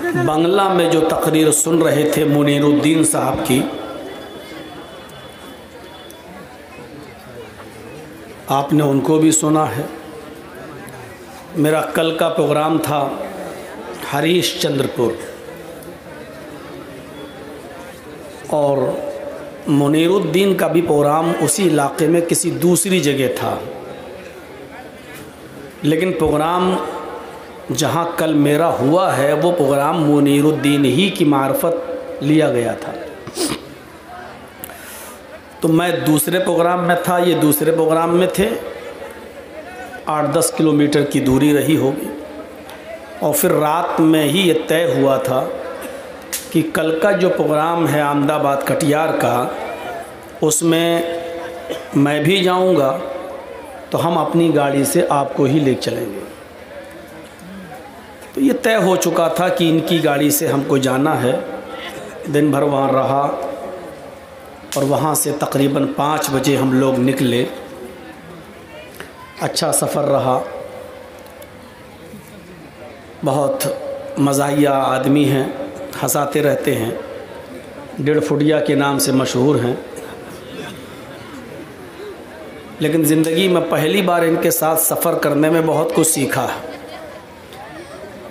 बंगला में जो तकरीर सुन रहे थे मुनीरुद्दीन साहब की, आपने उनको भी सुना है। मेरा कल का प्रोग्राम था हरीशचंद्रपुर और मुनीरुद्दीन का भी प्रोग्राम उसी इलाके में किसी दूसरी जगह था, लेकिन प्रोग्राम जहाँ कल मेरा हुआ है वो प्रोग्राम मुनीरुद्दीन ही की मार्फत लिया गया था। तो मैं दूसरे प्रोग्राम में था, ये दूसरे प्रोग्राम में थे। 8-10 किलोमीटर की दूरी रही होगी और फिर रात में ही ये तय हुआ था कि कल का जो प्रोग्राम है अहमदाबाद कटियार का, उसमें मैं भी जाऊंगा, तो हम अपनी गाड़ी से आपको ही ले चलेंगे। तो ये तय हो चुका था कि इनकी गाड़ी से हमको जाना है। दिन भर वहाँ रहा और वहाँ से तकरीबन 5 बजे हम लोग निकले। अच्छा सफ़र रहा, बहुत मज़ाहिया आदमी हैं, हंसाते रहते हैं, 1.5 फुटिया के नाम से मशहूर हैं। लेकिन ज़िंदगी में पहली बार इनके साथ सफ़र करने में बहुत कुछ सीखा है।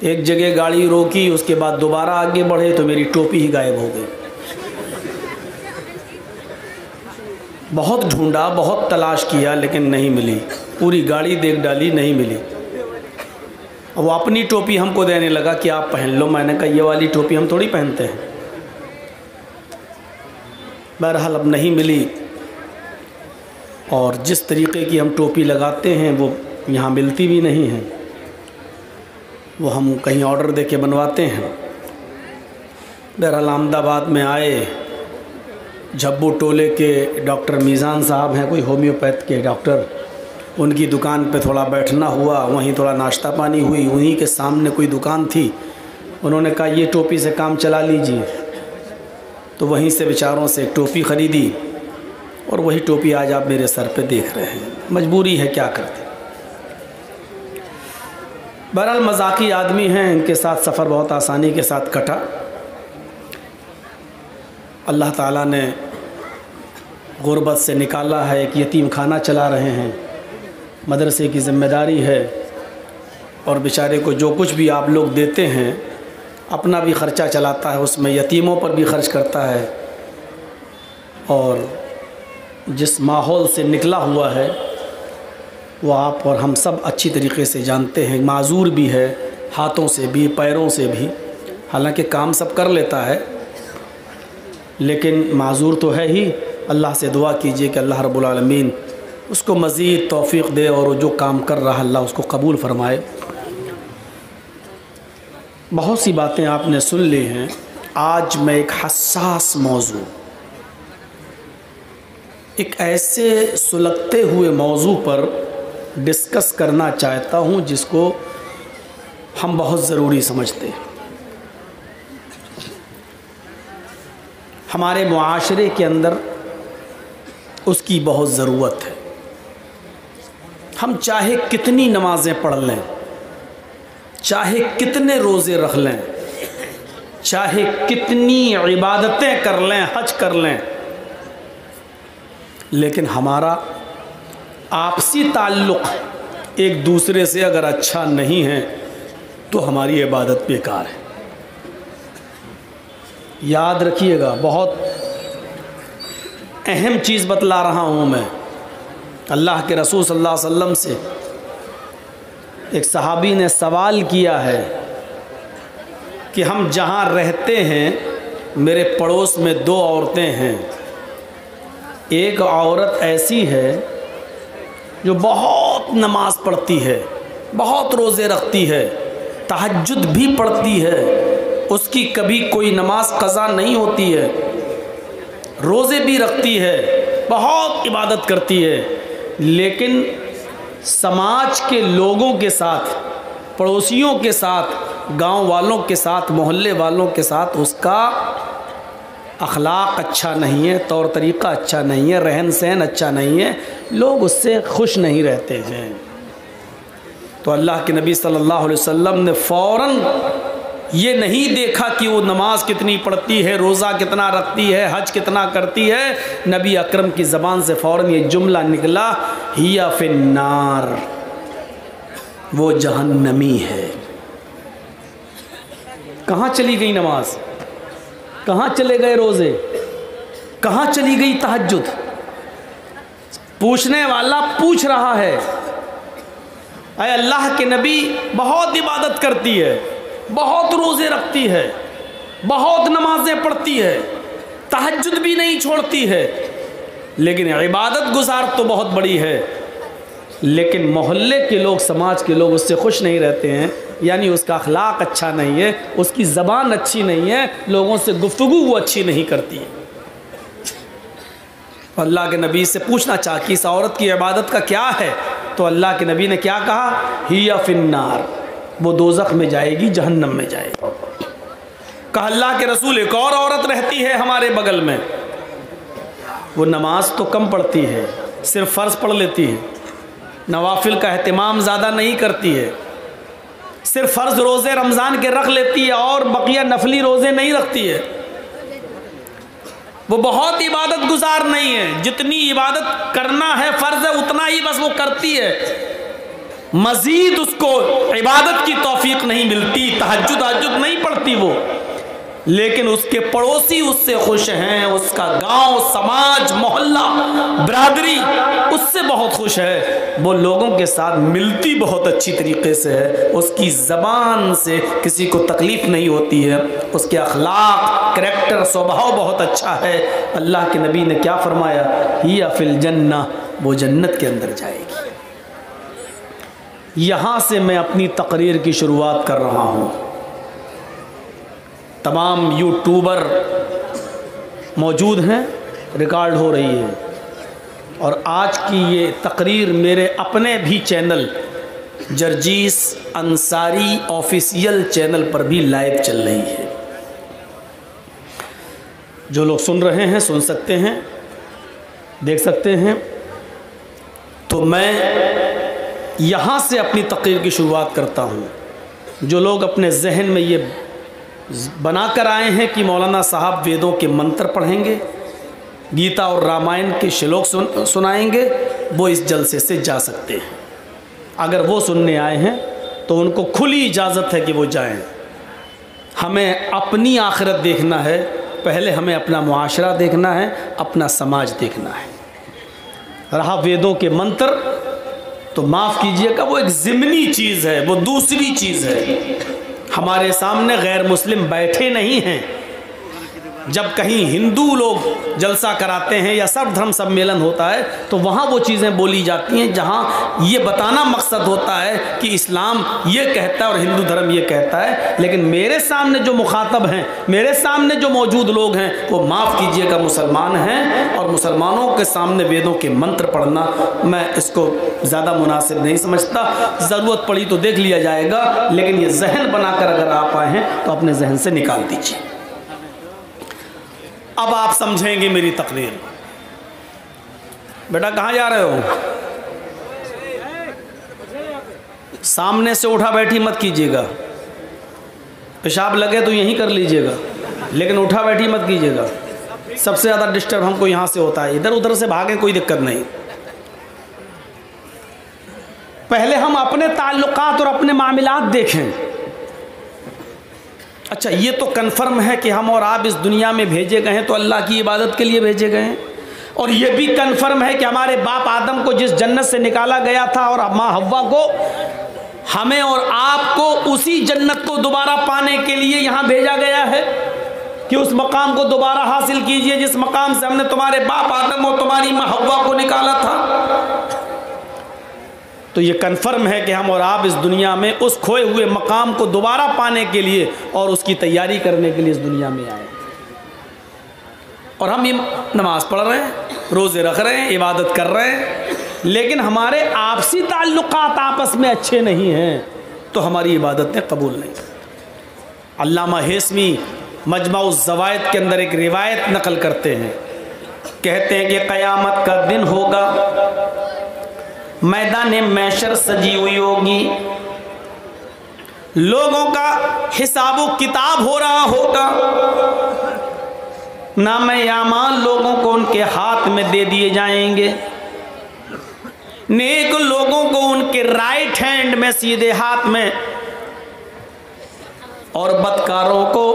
एक जगह गाड़ी रोकी, उसके बाद दोबारा आगे बढ़े तो मेरी टोपी ही गायब हो गई। बहुत ढूंढा, बहुत तलाश किया, लेकिन नहीं मिली। पूरी गाड़ी देख डाली, नहीं मिली। वो अपनी टोपी हमको देने लगा कि आप पहन लो। मैंने कहा ये वाली टोपी हम थोड़ी पहनते हैं। बहरहाल अब नहीं मिली और जिस तरीके की हम टोपी लगाते हैं वो यहाँ मिलती भी नहीं है। वो हम कहीं ऑर्डर दे के बनवाते हैं। बहरहाल अहमदाबाद में आए, झब्बू टोले के डॉक्टर मीज़ान साहब हैं, कोई होम्योपैथ के डॉक्टर, उनकी दुकान पे थोड़ा बैठना हुआ, वहीं थोड़ा नाश्ता पानी हुई। उन्हीं के सामने कोई दुकान थी, उन्होंने कहा ये टोपी से काम चला लीजिए। तो वहीं से बेचारों से एक टोपी ख़रीदी और वही टोपी आज आप मेरे सर पे देख रहे हैं। मजबूरी है, क्या करते। बहरहाल मजाकी आदमी हैं, इनके साथ सफ़र बहुत आसानी के साथ कटा। अल्लाह ताला ने गुर्बत से निकाला है, एक यतीम खाना चला रहे हैं, मदरसे की ज़िम्मेदारी है और बेचारे को जो कुछ भी आप लोग देते हैं अपना भी ख़र्चा चलाता है, उसमें यतीमों पर भी खर्च करता है। और जिस माहौल से निकला हुआ है वो आप और हम सब अच्छी तरीके से जानते हैं। माजूर भी है, हाथों से भी, पैरों से भी। हालांकि काम सब कर लेता है, लेकिन माजूर तो है ही। अल्लाह से दुआ कीजिए कि अल्लाह रब्बुल आलमीन उसको मज़ीद तौफ़ीक़ दे और जो काम कर रहा अल्लाह उसको कबूल फ़रमाए। बहुत सी बातें आपने सुन ली हैं। आज मैं एक हसास मौजू, एक ऐसे सुलगते हुए मौजू पर डिस्कस करना चाहता हूँ जिसको हम बहुत ज़रूरी समझते हैं। हमारे मुआशरे के अंदर उसकी बहुत ज़रूरत है। हम चाहे कितनी नमाज़ें पढ़ लें, चाहे कितने रोज़े रख लें, चाहे कितनी इबादतें कर लें, हज कर लें, लेकिन हमारा आपसी ताल्लुक़ एक दूसरे से अगर अच्छा नहीं है तो हमारी इबादत बेकार है। याद रखिएगा, बहुत अहम चीज़ बतला रहा हूँ मैं। अल्लाह के रसूल सल्लल्लाहु अलैहि वसल्लम से एक सहाबी ने सवाल किया है कि हम जहाँ रहते हैं मेरे पड़ोस में 2 औरतें हैं। एक औरत ऐसी है जो बहुत नमाज़ पढ़ती है, बहुत रोज़े रखती है, तहज्जुद भी पढ़ती है, उसकी कभी कोई नमाज क़ज़ा नहीं होती है, रोज़े भी रखती है, बहुत इबादत करती है, लेकिन समाज के लोगों के साथ, पड़ोसियों के साथ, गांव वालों के साथ, मोहल्ले वालों के साथ उसका अखलाक अच्छा नहीं है, तौर तरीक़ा अच्छा नहीं है, रहन सहन अच्छा नहीं है, लोग उससे खुश नहीं रहते हैं। तो अल्लाह के नबी सल्लल्लाहु अलैहि वसल्लम ने फ़ौरन ये नहीं देखा कि वो नमाज कितनी पढ़ती है, रोज़ा कितना रखती है, हज कितना करती है। नबी अकरम की ज़बान से फ़ौरन ये जुमला निकला, हिया फिन्नार, वो जहन्नमी है। कहाँ चली गई नमाज, कहाँ चले गए रोज़े, कहाँ चली गई तहज्जुद? पूछने वाला पूछ रहा है, अरे अल्लाह के नबी बहुत इबादत करती है, बहुत रोज़े रखती है, बहुत नमाजें पढ़ती है, तहज्जुद भी नहीं छोड़ती है, लेकिन इबादत गुजार तो बहुत बड़ी है, लेकिन मोहल्ले के लोग, समाज के लोग उससे खुश नहीं रहते हैं। यानी उसका अखलाक अच्छा नहीं है, उसकी ज़बान अच्छी नहीं है, लोगों से गुफ्तगू वो अच्छी नहीं करती है। अल्लाह के नबी से पूछना चाहा कि इस औरत की इबादत का क्या है, तो अल्लाह के नबी ने क्या कहा, हिया फिन्नार, वो दोज़ख में जाएगी, जहन्नम में जाएगी। कहा अल्लाह के रसूल, एक और औरत रहती है हमारे बगल में, वो नमाज तो कम पढ़ती है, सिर्फ फ़र्ज पढ़ लेती है, नवाफिल का अहतमाम ज़्यादा नहीं करती है, सिर्फ फ़र्ज रोज़े रमज़ान के रख लेती है और बकिया नफली रोज़े नहीं रखती है। वो बहुत इबादत गुजार नहीं है, जितनी इबादत करना है फ़र्ज है उतना ही बस वो करती है, मज़ीद उसको इबादत की तौफीक नहीं मिलती, तहज्जुद नहीं पढ़ती वो। लेकिन उसके पड़ोसी उससे खुश हैं, उसका गांव, समाज, मोहल्ला, बिरादरी उससे बहुत खुश है, वो लोगों के साथ मिलती बहुत अच्छी तरीके से है, उसकी ज़बान से किसी को तकलीफ़ नहीं होती है, उसके अखलाक, करैक्टर, स्वभाव बहुत अच्छा है। अल्लाह के नबी ने क्या फरमाया, हिया फिल जन्ना, वो जन्नत के अंदर जाएगी। यहाँ से मैं अपनी तकरीर की शुरुआत कर रहा हूँ। तमाम यूट्यूबर मौजूद हैं, रिकॉर्ड हो रही है, और आज की ये तकरीर मेरे अपने भी channel Jarjis Ansari official channel पर भी लाइव चल रही है। जो लोग सुन रहे हैं सुन सकते हैं, देख सकते हैं। तो मैं यहाँ से अपनी तकरीर की शुरुआत करता हूँ। जो लोग अपने जहन में ये बना कर आए हैं कि मौलाना साहब वेदों के मंत्र पढ़ेंगे, गीता और रामायण के श्लोक सुनाएंगे, वो इस जलसे से जा सकते हैं। अगर वो सुनने आए हैं तो उनको खुली इजाज़त है कि वो जाएं। हमें अपनी आखिरत देखना है, पहले हमें अपना मुआशरा देखना है, अपना समाज देखना है। रहा वेदों के मंत्र, तो माफ़ कीजिएगा वो एक ज़िमनी चीज़ है, वो दूसरी चीज़ है। हमारे सामने गैर मुस्लिम बैठे नहीं हैं। जब कहीं हिंदू लोग जलसा कराते हैं या सर्वधर्म सम्मेलन होता है तो वहाँ वो चीज़ें बोली जाती हैं जहाँ ये बताना मकसद होता है कि इस्लाम ये कहता है और हिंदू धर्म ये कहता है। लेकिन मेरे सामने जो मुखातब हैं, मेरे सामने जो मौजूद लोग हैं, वो माफ़ कीजिएगा मुसलमान हैं, और मुसलमानों के सामने वेदों के मंत्र पढ़ना मैं इसको ज़्यादा मुनासिब नहीं समझता। ज़रूरत पड़ी तो देख लिया जाएगा, लेकिन ये जहन बनाकर अगर आप आए हैं तो अपने जहन से निकाल दीजिए। अब आप समझेंगे मेरी तकरीर। बेटा कहाँ जा रहे हो? सामने से उठा बैठी मत कीजिएगा। पेशाब लगे तो यहीं कर लीजिएगा, लेकिन उठा बैठी मत कीजिएगा। सबसे ज़्यादा डिस्टर्ब हमको यहाँ से होता है। इधर उधर से भागे कोई दिक्कत नहीं। पहले हम अपने ताल्लुकात और अपने मामलात देखें। अच्छा, ये तो कन्फर्म है कि हम और आप इस दुनिया में भेजे गए हैं तो अल्लाह की इबादत के लिए भेजे गए हैं, और ये भी कन्फर्म है कि हमारे बाप आदम को जिस जन्नत से निकाला गया था और माँ हव्वा को, हमें और आपको उसी जन्नत को दोबारा पाने के लिए यहाँ भेजा गया है कि उस मकाम को दोबारा हासिल कीजिए जिस मकाम से हमने तुम्हारे बाप आदम और तुम्हारी माँ हव्वा को निकाला था। तो ये कन्फर्म है कि हम और आप इस दुनिया में उस खोए हुए मकाम को दोबारा पाने के लिए और उसकी तैयारी करने के लिए इस दुनिया में आए। और हम ये नमाज पढ़ रहे हैं, रोज़े रख रहे हैं, इबादत कर रहे हैं, लेकिन हमारे आपसी ताल्लुकात आपस में अच्छे नहीं हैं तो हमारी इबादतें कबूल नहीं। अल्लामा हेस्मी मजमा-उज़ ज़वाइद के अंदर एक रिवायत नकल करते हैं, कहते हैं कि क़यामत का दिन होगा, मैदान महशर सजी हुई होगी, लोगों का हिसाबो किताब हो रहा होगा, नामे आमाल लोगों को उनके हाथ में दे दिए जाएंगे। नेक लोगों को उनके राइट हैंड में, सीधे हाथ में, और बदकारों को,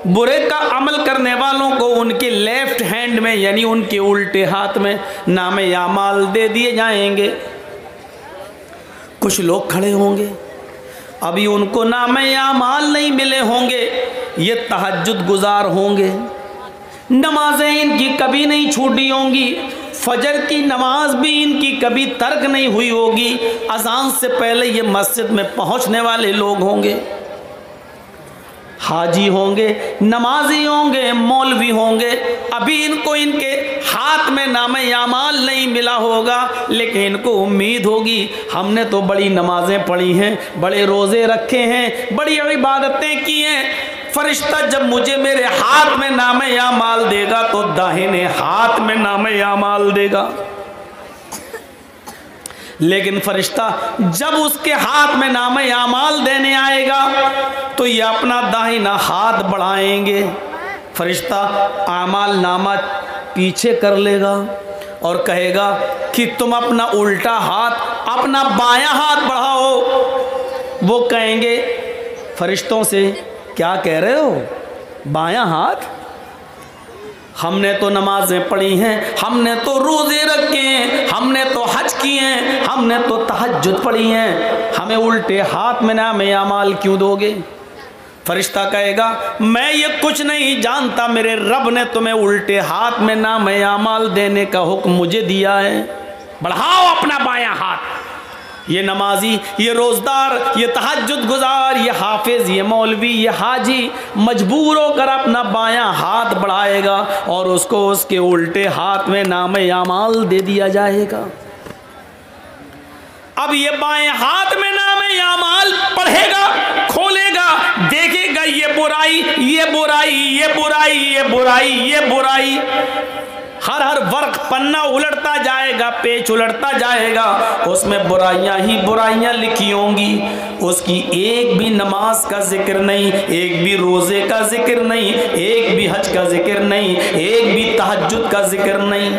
बुरे का अमल करने वालों को उनके लेफ्ट हैंड में, यानी उनके उल्टे हाथ में नामे आमाल दे दिए जाएंगे। कुछ लोग खड़े होंगे, अभी उनको नामे आमाल नहीं मिले होंगे, ये तहज्जुद गुजार होंगे, नमाजें इनकी कभी नहीं छूटी होंगी, फजर की नमाज भी इनकी कभी तर्क नहीं हुई होगी, अजान से पहले ये मस्जिद में पहुंचने वाले लोग होंगे, हाजी होंगे, नमाजी होंगे, मौलवी होंगे। अभी इनको इनके हाथ में नामे आमाल नहीं मिला होगा, लेकिन इनको उम्मीद होगी हमने तो बड़ी नमाजें पढ़ी हैं, बड़े रोज़े रखे हैं, बड़ी इबादतें की हैं, फरिश्ता जब मुझे मेरे हाथ में नामे आमाल देगा तो दाहिने हाथ में नामे आमाल देगा। लेकिन फरिश्ता जब उसके हाथ में नामे आमाल देने आएगा तो ये अपना दाहिना हाथ बढ़ाएंगे, फरिश्ता आमाल नामा पीछे कर लेगा और कहेगा कि तुम अपना उल्टा हाथ, अपना बायां हाथ बढ़ाओ। वो कहेंगे फरिश्तों से, क्या कह रहे हो, बायां हाथ? हमने तो नमाजें पढ़ी हैं, हमने तो रोज़े रखे हैं, हमने तो हज किए हैं, हमने तो तहज्जुद पढ़ी हैं, हमें उल्टे हाथ में नामे आमाल क्यों दोगे? फरिश्ता कहेगा मैं ये कुछ नहीं जानता, मेरे रब ने तुम्हें उल्टे हाथ में नामे आमाल देने का हुक्म मुझे दिया है, बढ़ाओ अपना बायां हाथ। ये नमाजी, ये रोज़दार, ये तहज्जुद गुजार, ये हाफिज, ये मौलवी, ये हाजी मजबूर होकर अपना बायां हाथ बढ़ाएगा और उसको उसके उल्टे हाथ में नामे आमाल दे दिया जाएगा। अब ये बाएं हाथ में नामे आमाल पढ़ेगा, खोलेगा, देखेगा ये बुराई, ये बुराई, ये बुराई, ये बुराई, ये बुराई, हर वर्क पन्ना उलटता जाएगा, पेज उलटता जाएगा, उसमें बुराइयां ही बुराइयां लिखी होंगी। उसकी एक भी नमाज का जिक्र नहीं, एक भी रोज़े का जिक्र नहीं, एक भी हज का जिक्र नहीं, एक भी तहज्जुद का जिक्र नहीं।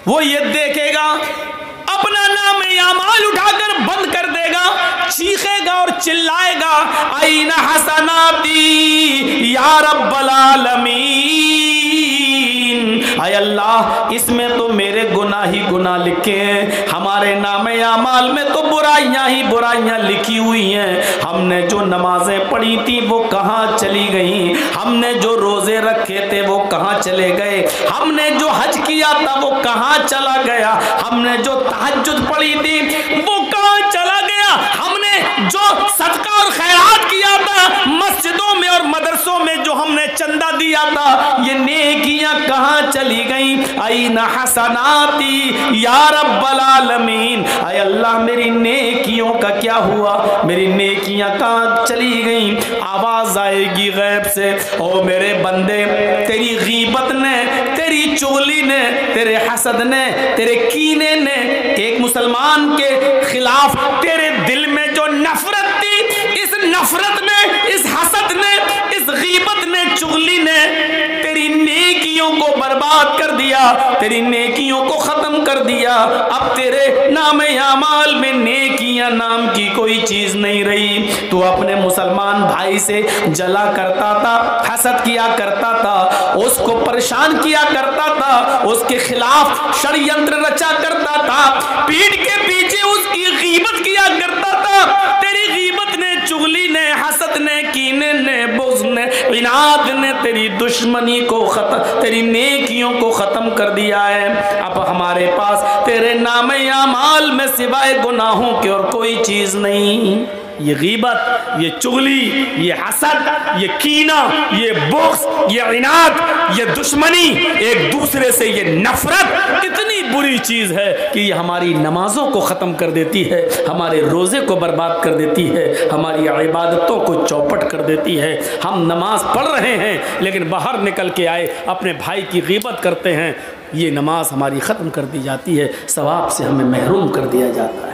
वो ये देखेगा, अपना नामे आमाल उठाकर बंद कर देगा, चीखेगा और चिल्लाएगा आईना हसनाती या रब्बल आलमीन, आय अल्लाह इसमें तो मेरे गुनाह ही गुनाह लिखे हैं, हमारे नामे आमाल में तो बुराइयां ही बुराइयां लिखी हुई हैं। हमने जो नमाजें पढ़ी थी वो कहाँ चली गई, हमने जो रोज़े रखे थे वो कहाँ चले गए, हमने जो हज किया था वो कहाँ चला गया, हमने जो तहज्जुद पढ़ी थी वो कहाँ चला गया, हमने जो सदका और खैरात किया था मस्जिदों में और मदरसों में, जो हमने चंदा दिया था, ये नेकियां कहाँ चली गई। आईना हसनाती या रब्बल आलमीन, आय अल्लाह मेरी नेकियों का क्या हुआ, मेरी नेकियां कहाँ चली गई। आवाज आएगी गैब से, ओ मेरे बंदे तेरी गीबत ने, तेरी चुगली ने, तेरे हसद ने, तेरे कीने ने, एक मुसलमान के खिलाफ तेरे दिल में जो नफरत थी, इस नफरत ने, इस हसद ने, इस गीबत ने, चुगली ने तेरी नेकियों को बर्बाद कर दिया, तेरी नेकियों को खत्म कर दिया। अब तेरे नामे आमाल में नेकियां नाम की कोई चीज नहीं रही। तू अपने मुसलमान भाई से जला करता था, हसद किया करता था, उसको परेशान किया करता था, उसके खिलाफ षड्यंत्र रचा करता था, पीठ के पीछे उसकी गीबत किया करता था। तेरी गीबत ने, चुगली ने, हसद ने, कीने ने, बुग़्ज़ ने, इनाद ने तेरी दुश्मनी को खत्म, तेरी नेकियों को खत्म कर दिया है। अब हमारे पास तेरे नामे आमाल में सिवाय गुनाहों के और कोई चीज नहीं। ये गीबत, ये चुगली, ये हसद, ये कीना, ये बुग़्ज़, ये इनाद, ये दुश्मनी, एक दूसरे से ये नफरत इतनी बुरी चीज है कि ये हमारी नमाजों को ख़त्म कर देती है, हमारे रोज़े को बर्बाद कर देती है, हमारी इबादतों को चौपट कर देती है। हम नमाज पढ़ रहे हैं लेकिन बाहर निकल के आए अपने भाई की गीबत करते हैं, ये नमाज हमारी ख़त्म कर दी जाती है, सवाब से हमें महरूम कर दिया जाता है।